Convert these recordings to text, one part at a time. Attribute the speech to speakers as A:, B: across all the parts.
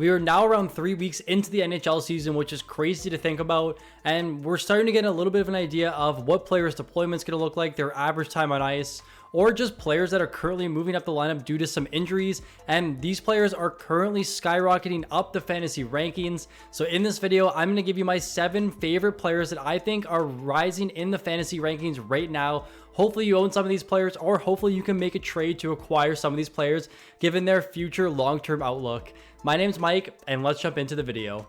A: We are now around 3 weeks into the NHL season, which is crazy to think about, and we're starting to get a little bit of an idea of what players' deployment's going to look like, their average time on ice, or just players that are currently moving up the lineup due to some injuries, and these players are currently skyrocketing up the fantasy rankings. So in this video, I'm going to give you my 7 favorite players that I think are rising in the fantasy rankings right now. Hopefully you own some of these players, or hopefully you can make a trade to acquire some of these players given their future long-term outlook. My name's Mike, and let's jump into the video.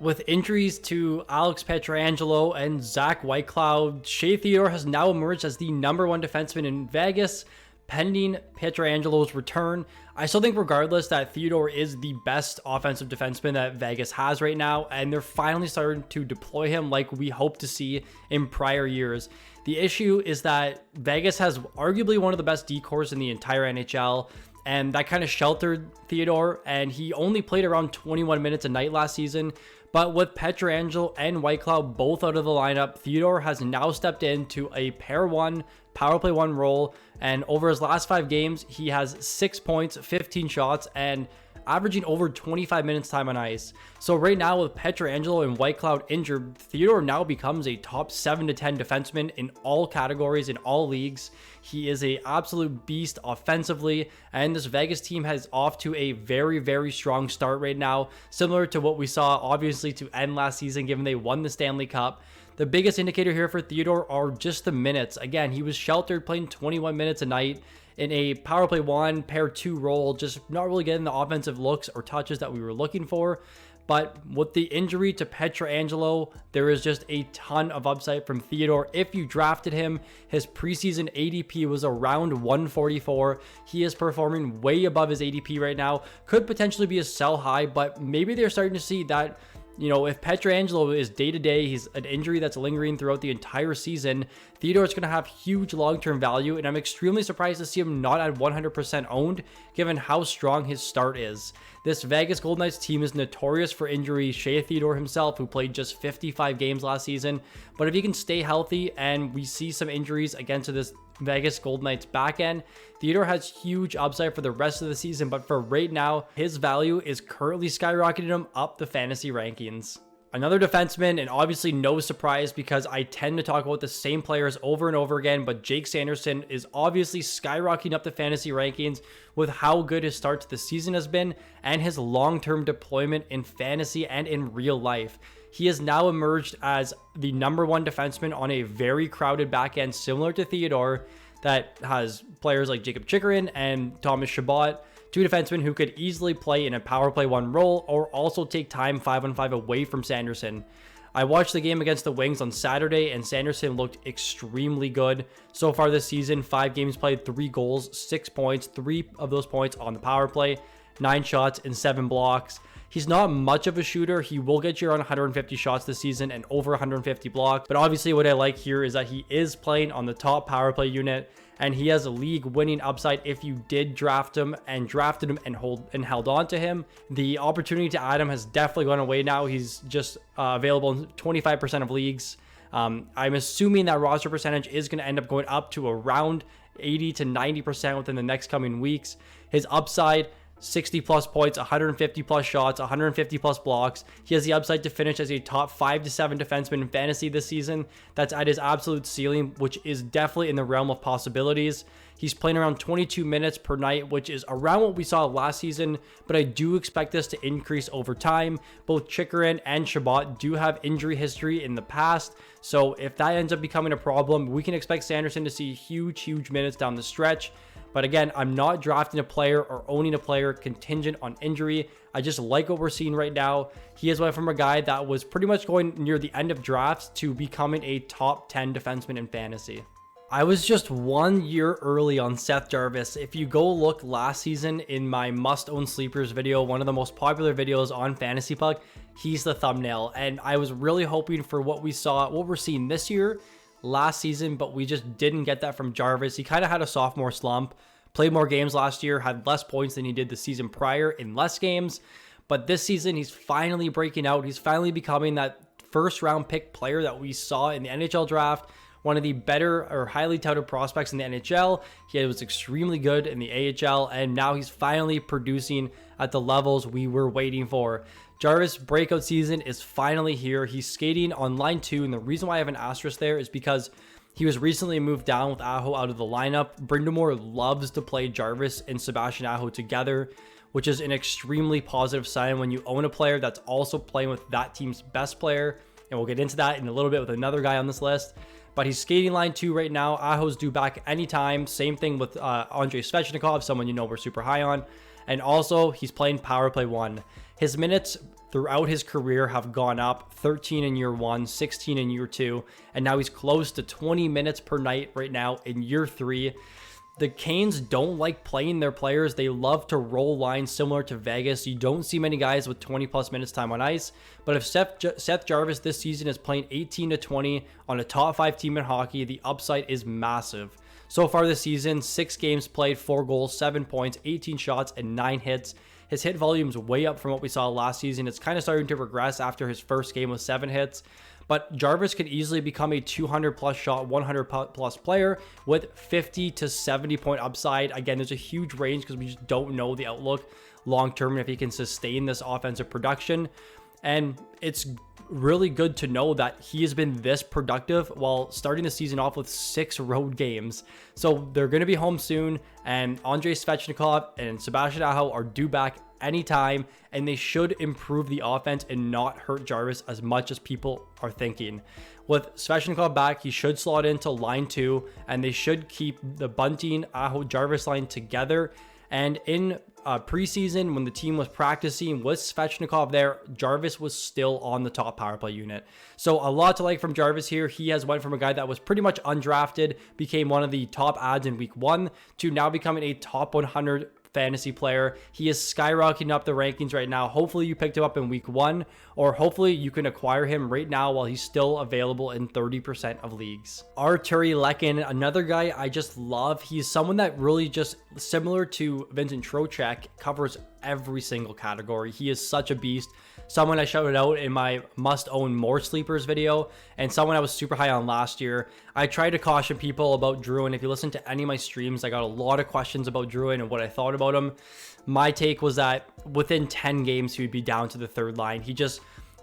A: With injuries to Alex Pietrangelo and Zach Whitecloud, Shea Theodore has now emerged as the #1 defenseman in Vegas, pending Pietrangelo's return. I still think regardless that Theodore is the best offensive defenseman that Vegas has right now, and they're finally starting to deploy him like we hope to see in prior years. The issue is that Vegas has arguably one of the best decors in the entire NHL, and that kind of sheltered Theodore, and he only played around 21 minutes a night last season. But with Pietrangelo and Whitecloud both out of the lineup, Theodore has now stepped into a pair 1, power play 1 role, and over his last 5 games, he has 6 points, 15 shots, and averaging over 25 minutes time on ice. So right now with Pietrangelo and Whitecloud injured, Theodore now becomes a top 7 to 10 defenseman in all categories, in all leagues. He is an absolute beast offensively, and this Vegas team has off to a very, very strong start right now, similar to what we saw obviously to end last season given they won the Stanley Cup. The biggest indicator here for Theodore are just the minutes. Again, he was sheltered playing 21 minutes a night in a power play 1, pair 2 role, just not really getting the offensive looks or touches that we were looking for. But with the injury to Pietrangelo, there is just a ton of upside from Theodore. If you drafted him, his preseason ADP was around 144. He is performing way above his ADP right now. Could potentially be a sell high, but maybe they're starting to see that, you know, if Pietrangelo is day-to-day, he's an injury that's lingering throughout the entire season, Theodore's going to have huge long-term value, and I'm extremely surprised to see him not at 100% owned, given how strong his start is. This Vegas Golden Knights team is notorious for injury. Shea Theodore himself, who played just 55 games last season, but if he can stay healthy and we see some injuries against this Vegas Golden Knights back end, Theodore has huge upside for the rest of the season, but for right now, his value is currently skyrocketing him up the fantasy rankings. Another defenseman, and obviously no surprise because I tend to talk about the same players over and over again, but Jake Sanderson is obviously skyrocketing up the fantasy rankings with how good his start to the season has been and his long-term deployment in fantasy and in real life. He has now emerged as the #1 defenseman on a very crowded back end similar to Theodore that has players like Jakob Chychrun and Thomas Chabot, 2 defensemen who could easily play in a power play 1 role or also take time 5-on-5 away from Sanderson. I watched the game against the Wings on Saturday, and Sanderson looked extremely good. So far this season, 5 games played, 3 goals, 6 points, 3 of those points on the power play, 9 shots and 7 blocks. He's not much of a shooter. He will get you around 150 shots this season and over 150 blocks. But obviously what I like here is that he is playing on the top power play unit, and he has a league winning upside if you did draft him and drafted him and held on to him. The opportunity to add him has definitely gone away now. He's just available in 25% of leagues. I'm assuming that roster percentage is going to end up going up to around 80 to 90% within the next coming weeks. His upside, 60 plus points, 150 plus shots, 150 plus blocks. He has the upside to finish as a top 5 to 7 defenseman in fantasy this season. That's at his absolute ceiling, which is definitely in the realm of possibilities. He's playing around 22 minutes per night, which is around what we saw last season, but I do expect this to increase over time. Both Chychrun and Chabot do have injury history in the past, so if that ends up becoming a problem, we can expect Sanderson to see huge minutes down the stretch. But again, I'm not drafting a player or owning a player contingent on injury. I just like what we're seeing right now. He has went from a guy that was pretty much going near the end of drafts to becoming a top 10 defenseman in fantasy. I was just 1 year early on Seth Jarvis. If you go look last season in my must-own sleepers video, one of the most popular videos on FantasyPuck, he's the thumbnail. And I was really hoping for what we're seeing this year, last season, but we just didn't get that from Jarvis. He kind of had a sophomore slump, played more games last year, had less points than he did the season prior in less games. But this season, he's finally breaking out. He's finally becoming that first round pick player that we saw in the NHL draft, one of the better or highly touted prospects in the NHL. He was extremely good in the AHL, and now he's finally producing at the levels we were waiting for. Jarvis' breakout season is finally here. He's skating on line 2, and the reason why I have an asterisk there is because he was recently moved down with Aho out of the lineup. Brind'Amour loves to play Jarvis and Sebastian Aho together, which is an extremely positive sign when you own a player that's also playing with that team's best player. And we'll get into that in a little bit with another guy on this list. But he's skating line 2 right now. Aho's due back anytime. Same thing with Andrei Svechnikov, someone you know we're super high on. And also, he's playing power play 1. His minutes throughout his career have gone up, 13 in year 1, 16 in year 2, and now he's close to 20 minutes per night right now in year 3. The Canes don't like playing their players. They love to roll lines similar to Vegas. You don't see many guys with 20 plus minutes time on ice. But if Seth Jarvis this season is playing 18 to 20 on a top 5 team in hockey, the upside is massive. So far this season, 6 games played, 4 goals, 7 points, 18 shots, and 9 hits. His hit volume's way up from what we saw last season. It's kind of starting to regress after his first game with 7 hits. But Jarvis could easily become a 200 plus shot, 100 plus player with 50 to 70 point upside. Again, there's a huge range because we just don't know the outlook long term and if he can sustain this offensive production. And it's really good to know that he has been this productive while starting the season off with 6 road games. So they're going to be home soon, and Andrei Svechnikov and Sebastian Aho are due back anytime, and they should improve the offense and not hurt Jarvis as much as people are thinking. With Svechnikov back, he should slot into line 2, and they should keep the Bunting Aho Jarvis line together. And in preseason, when the team was practicing with Svechnikov there, Jarvis was still on the top power play unit. So a lot to like from Jarvis here. He has went from a guy that was pretty much undrafted, became one of the top adds in week 1, to now becoming a top 100 fantasy player. He is skyrocketing up the rankings right now. Hopefully you picked him up in week 1, or hopefully you can acquire him right now while he's still available in 30% of leagues. Artturi Lehkonen, another guy I just love. He's someone that really just, similar to Vincent Trocheck, covers every single category. He is such a beast. Someone I shouted out in my must own more sleepers video, and someone I was super high on last year. I tried to caution people about Drouin. If you listen to any of my streams, I got a lot of questions about Drouin and what I thought about him. My take was that within 10 games, he would be down to the 3rd line.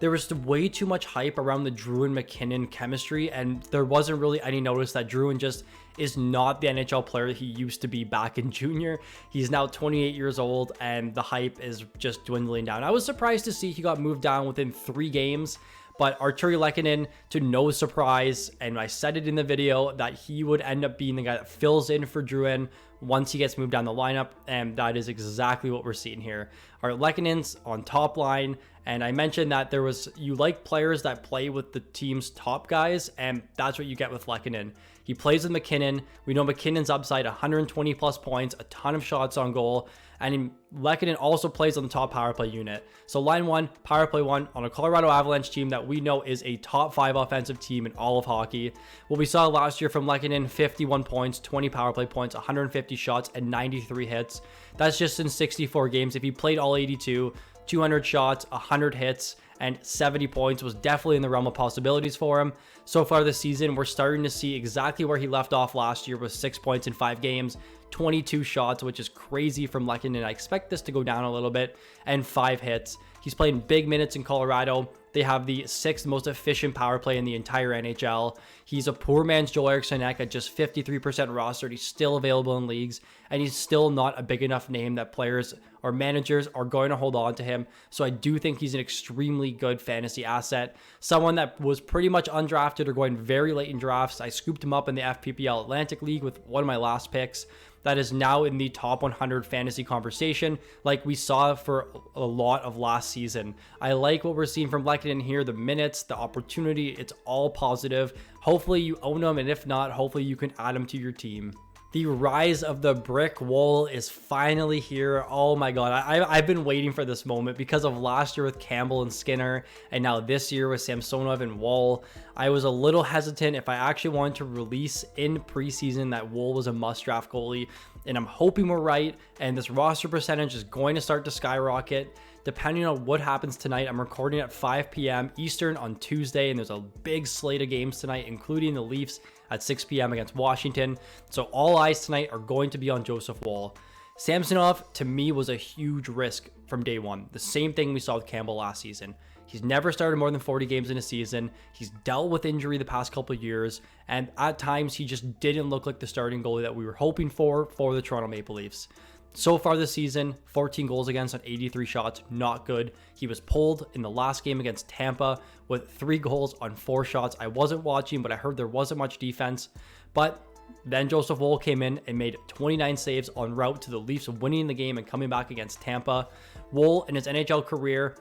A: There was way too much hype around the Drouin McKinnon chemistry, and there wasn't really any notice that Drouin just is not the NHL player that he used to be back in junior. He's now 28 years old, and the hype is just dwindling down. I was surprised to see he got moved down within 3 games, but Artturi Lehkonen, to no surprise, and I said it in the video, that he would end up being the guy that fills in for Drouin once he gets moved down the lineup, and that is exactly what we're seeing here. Our Lehkonen's on top line, and I mentioned that you like players that play with the team's top guys, and that's what you get with Lehkonen. He plays with McKinnon. We know McKinnon's upside 120 plus points, a ton of shots on goal, and Lehkonen also plays on the top power play unit. So line 1, power play 1 on a Colorado Avalanche team that we know is a top 5 offensive team in all of hockey. What we saw last year from Lehkonen, 51 points, 20 power play points, 150 shots, and 93 hits. That's just in 64 games. If he played all 82, 200 shots, 100 hits, and 70 points was definitely in the realm of possibilities for him. So far this season, we're starting to see exactly where he left off last year with 6 points in 5 games, 22 shots, which is crazy from Lehkonen. I expect this to go down a little bit, and 5 hits. He's playing big minutes in Colorado. They have the 6th most efficient power play in the entire NHL. He's a poor man's Joel Eriksson Ek at just 53% rostered. He's still available in leagues, and he's still not a big enough name that players or managers are going to hold on to him. So I do think he's an extremely good fantasy asset. Someone that was pretty much undrafted or going very late in drafts. I scooped him up in the FPPL Atlantic League with one of my last picks. That is now in the top 100 fantasy conversation, like we saw for a lot of last season. I like what we're seeing from Lehkonen here, the minutes, the opportunity, it's all positive. Hopefully you own him, and if not, hopefully you can add him to your team. The rise of the brick Woll is finally here. Oh my god, I've been waiting for this moment because of last year with Campbell and Skinner, and now this year with Samsonov and Woll. I was a little hesitant if I actually wanted to release in preseason that Woll was a must-draft goalie, and I'm hoping we're right, and this roster percentage is going to start to skyrocket. Depending on what happens tonight, I'm recording at 5 p.m. Eastern on Tuesday, and there's a big slate of games tonight, including the Leafs at 6 p.m. against Washington. So all eyes tonight are going to be on Joseph Woll. Samsonov, to me, was a huge risk from day one. The same thing we saw with Campbell last season. He's never started more than 40 games in a season. He's dealt with injury the past couple of years, and at times he just didn't look like the starting goalie that we were hoping for the Toronto Maple Leafs. So far this season, 14 goals against on 83 shots, not good. He was pulled in the last game against Tampa with 3 goals on 4 shots. I wasn't watching, but I heard there wasn't much defense. But then Joseph Woll came in and made 29 saves en route to the Leafs winning the game and coming back against Tampa. Woll, in his NHL career,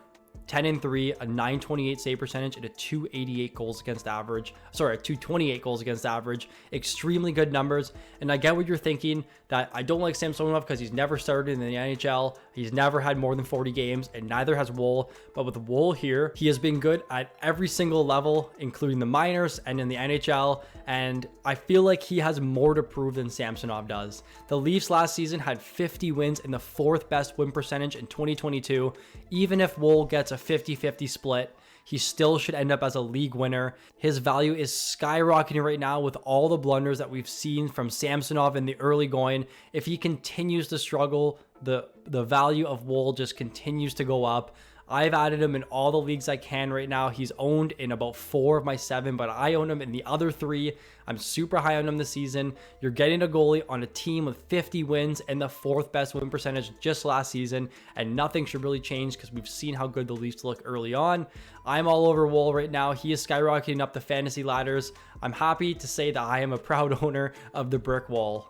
A: 10-3, a 928 save percentage, and a 288 goals against average. Sorry, a 228 goals against average. Extremely good numbers. And I get what you're thinking, that I don't like Samsonov because he's never started in the NHL. He's never had more than 40 games, and neither has Woll. But with Woll here, he has been good at every single level, including the minors and in the NHL. And I feel like he has more to prove than Samsonov does. The Leafs last season had 50 wins and the 4th best win percentage in 2022. Even if Woll gets a 50-50 split, he still should end up as a league winner. His value is skyrocketing right now with all the blunders that we've seen from Samsonov in the early going. If he continues to struggle, the value of Woll just continues to go up. I've added him in all the leagues I can right now. He's owned in about 4 of my 7, but I own him in the other 3. I'm super high on him this season. You're getting a goalie on a team with 50 wins and the 4th best win percentage just last season, and nothing should really change because we've seen how good the Leafs look early on. I'm all over Woll right now. He is skyrocketing up the fantasy ladders. I'm happy to say that I am a proud owner of the brick wall.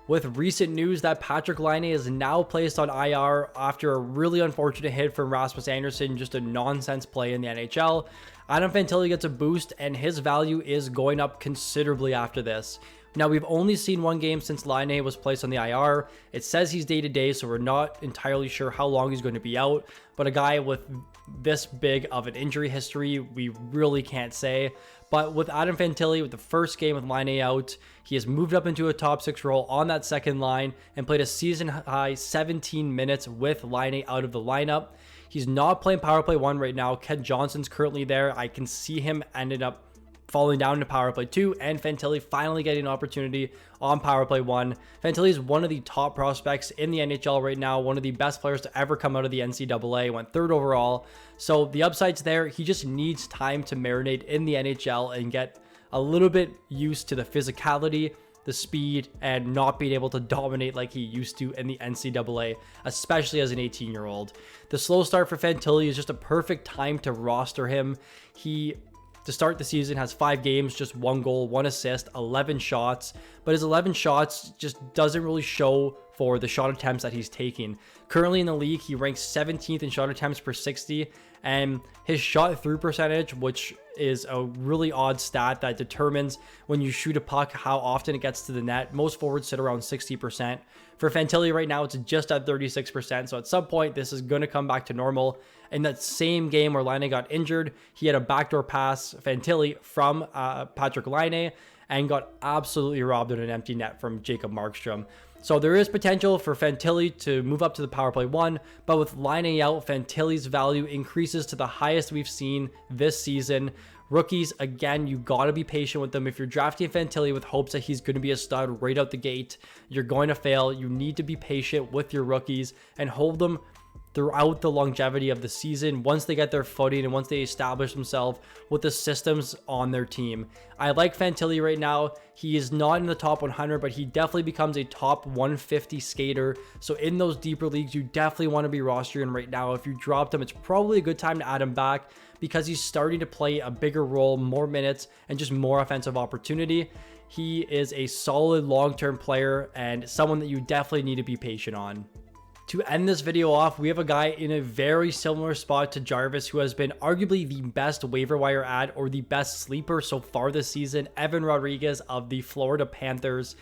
A: With recent news that Patrik Laine is now placed on IR after a really unfortunate hit from Rasmus Andersson, just a nonsense play in the NHL, Adam Fantilli gets a boost and his value is going up considerably after this. Now, we've only seen 1 game since Laine was placed on the IR. It says he's day-to-day, so we're not entirely sure how long he's going to be out. But a guy with this big of an injury history, we really can't say. But with Adam Fantilli, with the first game with Laine out, he has moved up into a top 6 role on that second line and played a season-high 17 minutes with Laine out of the lineup. He's not playing power play 1 right now. Ken Johnson's currently there. I can see him ended up falling down to power play 2, and Fantilli finally getting an opportunity on power play 1. Fantilli is one of the top prospects in the NHL right now, one of the best players to ever come out of the NCAA, went 3rd overall. So the upside's there. He just needs time to marinate in the NHL and get a little bit used to the physicality, the speed, and not being able to dominate like he used to in the NCAA, especially as an 18-year-old. The slow start for Fantilli is just a perfect time to roster him. He, to start the season, has 5 games, just 1 goal, 1 assist, 11 shots, but his 11 shots just doesn't really show for the shot attempts that he's taking. Currently in the league, he ranks 17th in shot attempts per 60, and his shot through percentage, which is a really odd stat that determines when you shoot a puck how often it gets to the net. Most forwards sit around 60%. For Fantilli right now, it's just at 36%, so at some point this is going to come back to normal. In that same game where Laine got injured, he had a backdoor pass, Fantilli, from Patrik Laine, and got absolutely robbed in an empty net from Jacob Markstrom. So there is potential for Fantilli to move up to the power play 1, but with Laine out, Fantilli's value increases to the highest we've seen this season. Rookies, again, you got to be patient with them. If you're drafting Fantilli with hopes that he's going to be a stud right out the gate, you're going to fail. You need to be patient with your rookies and hold them throughout the longevity of the season once they get their footing and once they establish themselves with the systems on their team. I like Fantilli right now. He is not in the top 100, but he definitely becomes a top 150 skater. So in those deeper leagues, you definitely want to be rostering right now. If you dropped him, it's probably a good time to add him back because he's starting to play a bigger role, more minutes, and just more offensive opportunity. He is a solid long-term player and someone that you definitely need to be patient on. To end this video off, we have a guy in a very similar spot to Jarvis who has been arguably the best waiver wire ad or the best sleeper so far this season, Evan Rodrigues of the Florida Panthers.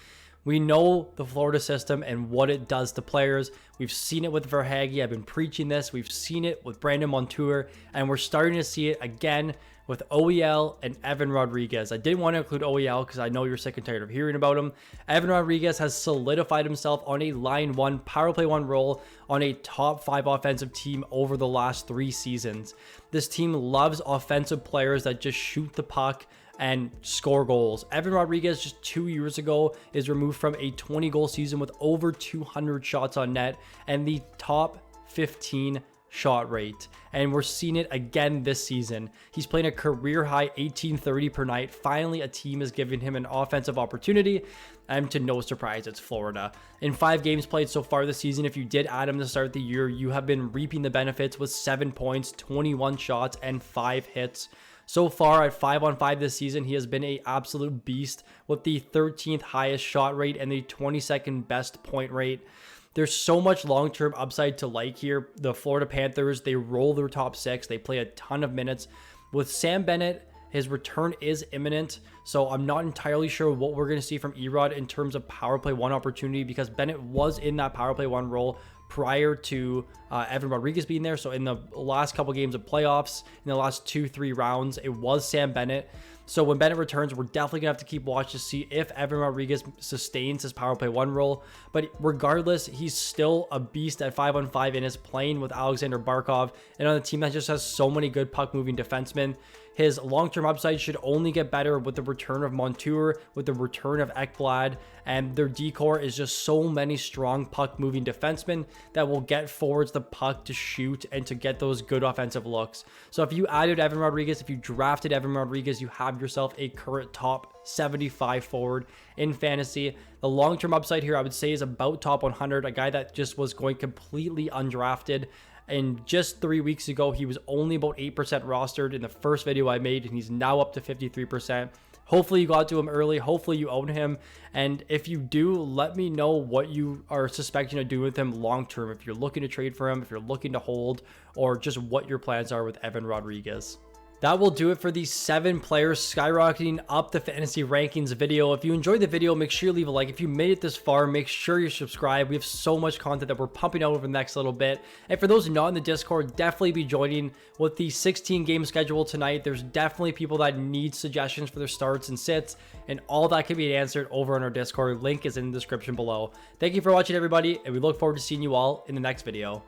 A: We know the Florida system and what it does to players. We've seen it with Verhaeghe. I've been preaching this. We've seen it with Brandon Montour, and we're starting to see it again with OEL and Evan Rodrigues. I didn't want to include OEL because I know you're sick and tired of hearing about him. Evan Rodrigues has solidified himself on a line 1, power play 1 role on a top 5 offensive team over the last 3 seasons. This team loves offensive players that just shoot the puck and score goals. Evan Rodrigues just 2 years ago is removed from a 20-goal season with over 200 shots on net and the top 15 shot rate, and we're seeing it again this season. He's playing a career high 1830 per night. Finally, a team is giving him an offensive opportunity, and to no surprise, it's Florida. In 5 games played so far this season, if you did add him to start the year, you have been reaping the benefits with 7 points, 21 shots, and 5 hits. So far at 5-on-5 this season, he has been an absolute beast with the 13th highest shot rate and the 22nd best point rate. There's so much long-term upside to like here. The Florida Panthers, they roll their top 6. They play a ton of minutes. With Sam Bennett, his return is imminent, so I'm not entirely sure what we're going to see from Erod in terms of power play 1 opportunity, because Bennett was in that power play 1 role prior to Evan Rodrigues being there. So in the last couple games of playoffs, in the last 2-3 rounds, it was Sam Bennett. So when Bennett returns, we're definitely gonna have to keep watch to see if Evan Rodrigues sustains his power play 1 role. But regardless, he's still a beast at 5-on-5 and is playing with Alexander Barkov and on a team that just has so many good puck moving defensemen. His long-term upside should only get better with the return of Montour, with the return of Ekblad, and their decor is just so many strong puck-moving defensemen that will get forwards the puck to shoot and to get those good offensive looks. So if you added Evan Rodrigues, if you drafted Evan Rodrigues, you have yourself a current top 75 forward in fantasy. The long-term upside here, I would say, is about top 100, a guy that just was going completely undrafted. And just 3 weeks ago, he was only about 8% rostered in the first video I made, and he's now up to 53%. Hopefully you got to him early. Hopefully you own him. And if you do, let me know what you are suspecting to do with him long term. If you're looking to trade for him, if you're looking to hold, or just what your plans are with Evan Rodrigues. That will do it for the 7 players skyrocketing up the fantasy rankings video. If you enjoyed the video, make sure you leave a like. If you made it this far, make sure you subscribe. We have so much content that we're pumping out over the next little bit. And for those not in the Discord, definitely be joining with the 16 game schedule tonight. There's definitely people that need suggestions for their starts and sits, and all that can be answered over on our Discord. Link is in the description below. Thank you for watching, everybody, and we look forward to seeing you all in the next video.